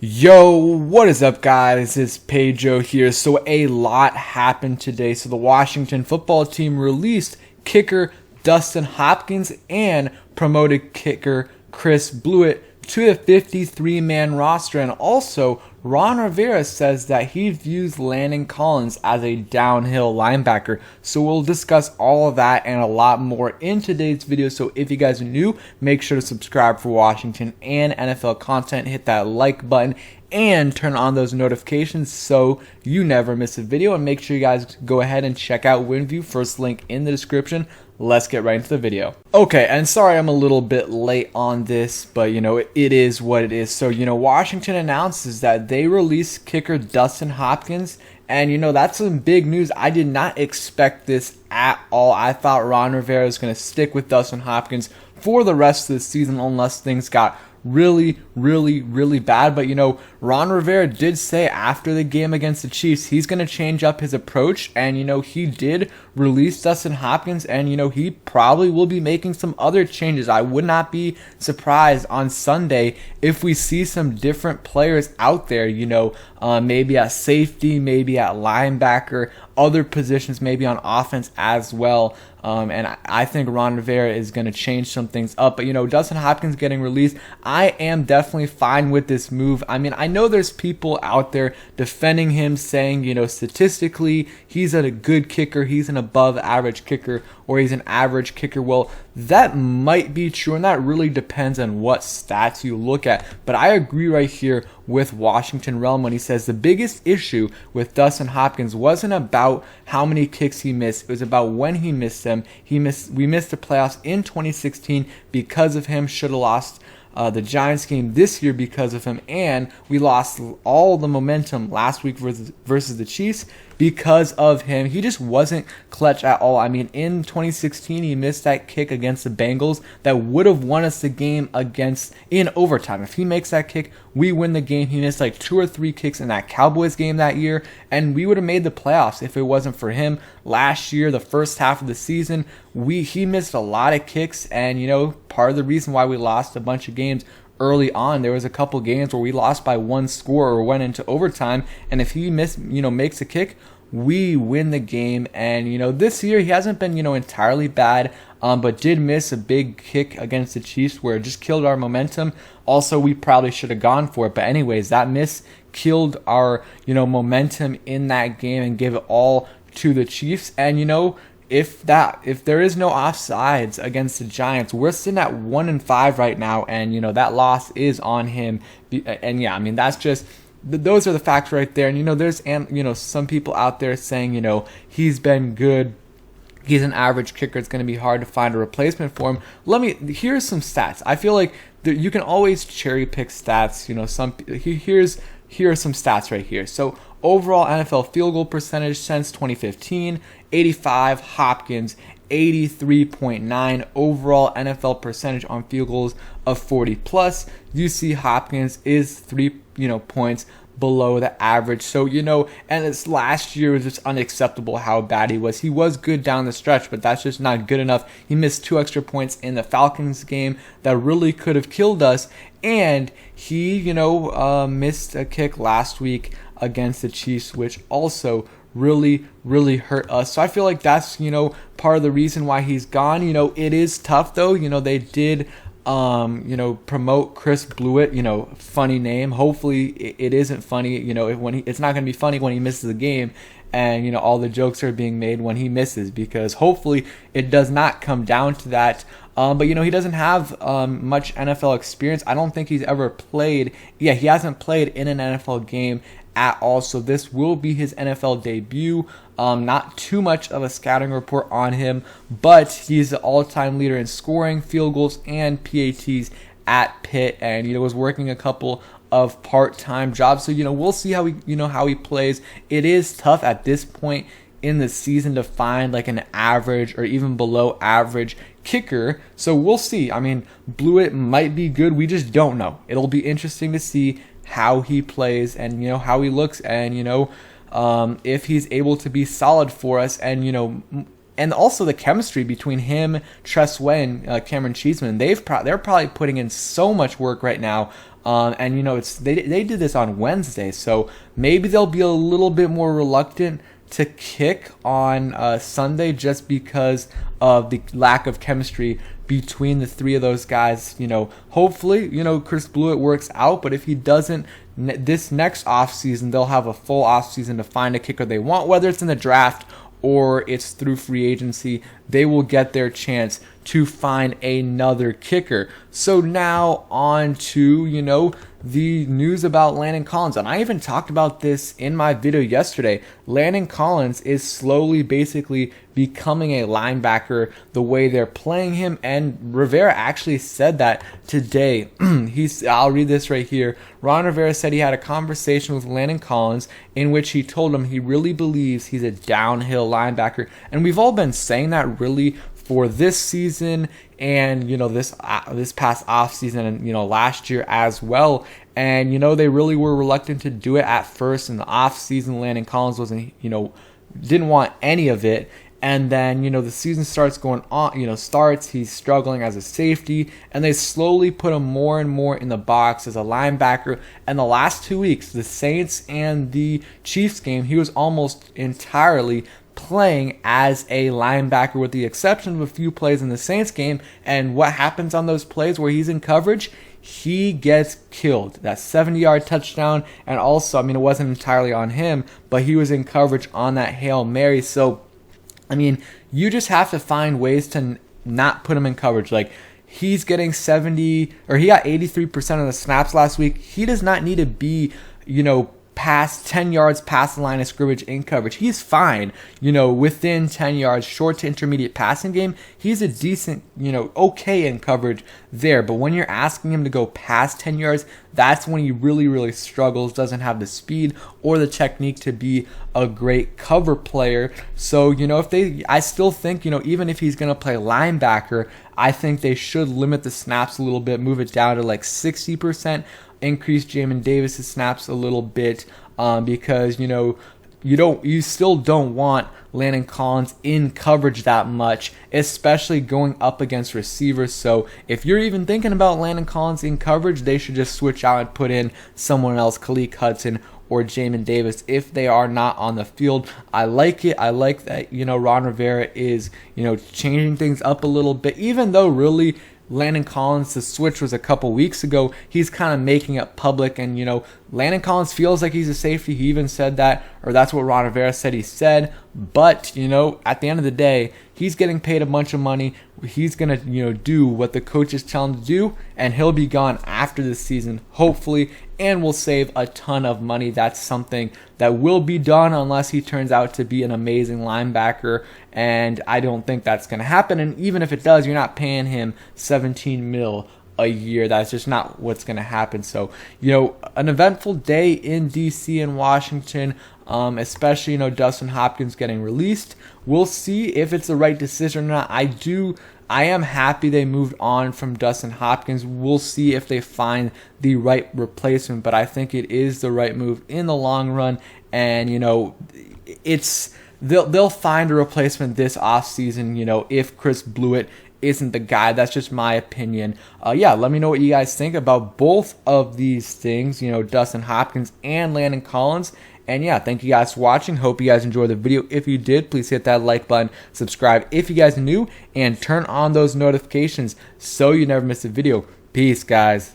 Yo, what is up, guys? It's Pedro here. So a lot happened today. So the Washington football team released kicker Dustin Hopkins and promoted kicker Chris Blewett to the 53-man roster. And also, Ron Rivera says that he views Landon Collins as a downhill linebacker. So we'll discuss all of that and a lot more in today's video. So if you guys are new, make sure to subscribe for Washington and NFL content. Hit that like button and turn on those notifications so you never miss a video. And make sure you guys go ahead and check out WinView, first link in the description. Let's get right into the video. Okay, and sorry I'm a little bit late on this, but it is what it is. So, Washington announces that they released kicker Dustin Hopkins, and that's some big news. I did not expect this at all. I thought Ron Rivera was going to stick with Dustin Hopkins for the rest of the season unless things got really bad. But Ron Rivera did say after the game against the Chiefs he's going to change up his approach, and he did release Dustin Hopkins, and he probably will be making some other changes. I would not be surprised on Sunday if we see some different players out there, maybe at safety, maybe at linebacker, other positions, maybe on offense as well. And I think Ron Rivera is going to change some things up. But, Dustin Hopkins getting released, I am definitely fine with this move. I mean, I know there's people out there defending him, saying, statistically, he's a good kicker, he's an above average kicker, or he's an average kicker. Well, that might be true, and that really depends on what stats you look at. But I agree right here with Washington Realm when he says the biggest issue with Dustin Hopkins wasn't about how many kicks he missed. It was about when he missed them. We missed the playoffs in 2016 because of him. Should have lost the Giants game this year because of him, and we lost all the momentum last week versus the Chiefs because of him. He just wasn't clutch at all. I mean, in 2016, he missed that kick against the Bengals that would have won us the game in overtime. If he makes that kick, we win the game. He missed like 2 or 3 kicks in that Cowboys game that year, and we would have made the playoffs if it wasn't for him. Last year, the first half of the season, he missed a lot of kicks, and part of the reason why we lost a bunch of games early on, there was a couple games where we lost by 1 score or went into overtime, and if he makes a kick, we win the game. And this year he hasn't been entirely bad, but did miss a big kick against the Chiefs where it just killed our momentum. Also, we probably should have gone for it, but anyways, that miss killed our momentum in that game and gave it all to the Chiefs. And if there is no offsides against the Giants, we're sitting at 1-5 right now, and that loss is on him. And yeah, I mean, that's just those are the facts right there. And there's some people out there saying he's been good, he's an average kicker, it's going to be hard to find a replacement for him. Here's some stats. I feel like you can always cherry pick stats. Here are some stats right here. So overall NFL field goal percentage since 2015, 85. Hopkins, 83.9. Overall NFL percentage on field goals of 40 plus. You see Hopkins is 3 points below the average. So and this last year was just unacceptable how bad he was. He was good down the stretch, but that's just not good enough. He missed 2 extra points in the Falcons game that really could have killed us, and he missed a kick last week against the Chiefs, which also really hurt us. So I feel like that's part of the reason why he's gone. It is tough though. They did promote Chris Blewett, funny name. Hopefully it isn't funny, it's not going to be funny when he misses a game and, all the jokes are being made when he misses, because hopefully it does not come down to that. But, he doesn't have much NFL experience. I don't think he's ever played. Yeah, he hasn't played in an NFL game at all. So this will be his NFL debut. Not too much of a scouting report on him, but he's the all-time leader in scoring, field goals, and PATs at Pitt, and was working a couple of part-time jobs. So we'll see how he plays. It is tough at this point in the season to find like an average or even below average kicker. So we'll see. I mean, Blewett might be good. We just don't know. It'll be interesting to see how he plays and how he looks, and if he's able to be solid for us. And And also the chemistry between him, Tressway, and Cameron Cheeseman, they're probably putting in so much work right now. And you know, they did this on Wednesday, so maybe they'll be a little bit more reluctant to kick on Sunday just because of the lack of chemistry between the three of those guys. You know, hopefully, you know, Chris Blewett works out, but if he doesn't, this next offseason, they'll have a full offseason to find a kicker they want, whether it's in the draft or it's through free agency. They will get their chance to find another kicker. So now on to, you know, the news about Landon Collins. And I even talked about this in my video yesterday. Landon Collins is slowly basically becoming a linebacker the way they're playing him. And Rivera actually said that today. I'll read this right here. Ron Rivera said he had a conversation with Landon Collins in which he told him he really believes he's a downhill linebacker. And we've all been saying that really for this season and, you know, this past off season and, you know, last year as well. And, you know, they really were reluctant to do it at first in the off season. Landon Collins wasn't, you know, didn't want any of it. And then, you know, the season starts going on, you know, he's struggling as a safety, and they slowly put him more and more in the box as a linebacker. And the last 2 weeks, the Saints and the Chiefs game, he was almost entirely playing as a linebacker with the exception of a few plays in the Saints game. And what happens on those plays where he's in coverage? He gets killed. That 70-yard touchdown, and also, I mean, it wasn't entirely on him, but he was in coverage on that Hail Mary. So, I mean, you just have to find ways to not put him in coverage. Like, he's getting 70, or he got 83% of the snaps last week. He does not need to be, you know, past 10 yards past the line of scrimmage in coverage. He's fine, you know, within 10 yards, short to intermediate passing game. He's a decent, you know, okay in coverage there. But when you're asking him to go past 10 yards, that's when he really, really struggles, doesn't have the speed or the technique to be a great cover player. So, you know, I still think, you know, even if he's going to play linebacker, I think they should limit the snaps a little bit, move it down to like 60%, increase Jamin Davis's snaps a little bit, because, you know, you still don't want Landon Collins in coverage that much, especially going up against receivers. So if you're even thinking about Landon Collins in coverage, they should just switch out and put in someone else, Khalil Hudson or Jamin Davis, if they are not on the field. I like it. I like that, you know, Ron Rivera is, you know, changing things up a little bit, even though really Landon Collins, the switch was a couple weeks ago. He's kind of making it public, and, you know, Landon Collins feels like he's a safety. He even said that, or that's what Ron Rivera said he said. But, you know, at the end of the day, he's getting paid a bunch of money. He's going to, you know, do what the coaches tell him to do, and he'll be gone after this season, hopefully, and will save a ton of money. That's something that will be done unless he turns out to be an amazing linebacker, and I don't think that's going to happen. And even if it does, you're not paying him $17 million a year. That's just not what's going to happen. So, you know, an eventful day in DC and Washington, especially, you know, Dustin Hopkins getting released. We'll see if it's the right decision or not. I am happy they moved on from Dustin Hopkins. We'll see if they find the right replacement, but I think it is the right move in the long run. And, you know, they'll find a replacement this offseason, you know, if Chris Blewett isn't the guy. That's just my opinion. Yeah, let me know what you guys think about both of these things, you know, Dustin Hopkins and Landon Collins. And yeah, thank you guys for watching. Hope you guys enjoyed the video. If you did, please hit that like button, subscribe if you guys are new, and turn on those notifications so you never miss a video. Peace, guys.